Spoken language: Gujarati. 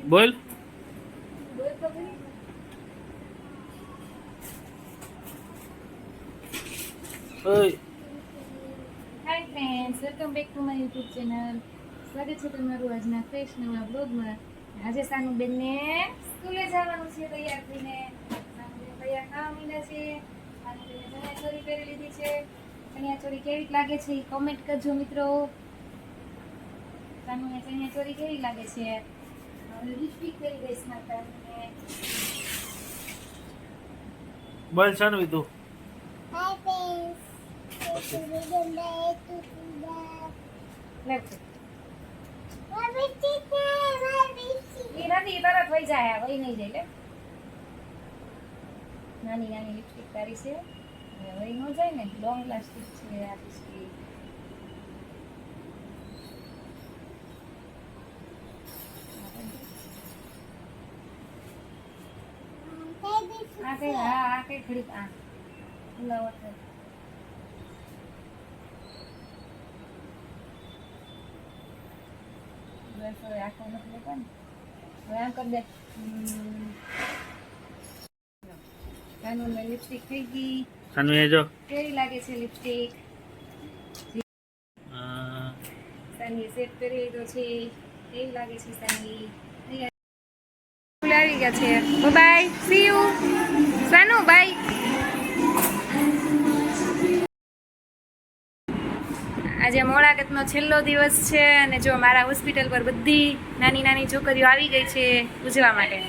બોલ. ઓય. Hi friends, welcome back to my YouTube channel. સ્વાગત છે તમારું આજના ફ્રેશ નવા બ્લોગમાં. આજે સાનુબેનને સ્કૂલે જવાનું છે તૈયાર થઈને. સાનુબેન તૈયાર થવા માંડ્યા છે. સાનુબેને ચણિયાચોળી પહેરી લીધી છે. ચણિયાચોળી કેવી લાગે છે એ કમેન્ટ કરજો મિત્રો. સાનુને ચણિયાચોળી કેવી લાગે છે? લિપસ્ટિક પહેરી દઈશ મારા સાનુને. બોલ સાનવી તું. Hi friends. એ નથી તરત વહી જાય, વહી નહીં જાય. લે નાની નાની લિપસ્ટિક તારી છે, વહી ન જાય ને. લોંગ લાસ્ટિક છે આ લિપસ્ટિક. આ કઈ આ કઈ ઘડીક આ ફુલાવર છે. બસ હવે આખો નથી લેતા ને. હવે આમ કરી દે. કાનૂન લિપસ્ટિક થઈ ગઈ. સાનવી એ જો. કેવી લાગે છે લિપસ્ટિક? સાની સેટ કરી લીધો છે. કેવી લાગે છે સાની? આવી ગયા છે. Bye, see you Sanu, bye. આજે મોળાકતનો છેલ્લો દિવસ છે અને જો મારા હોસ્પિટલ પર બધી નાની નાની છોકરીઓ આવી ગઈ છે ઉજવા માટે.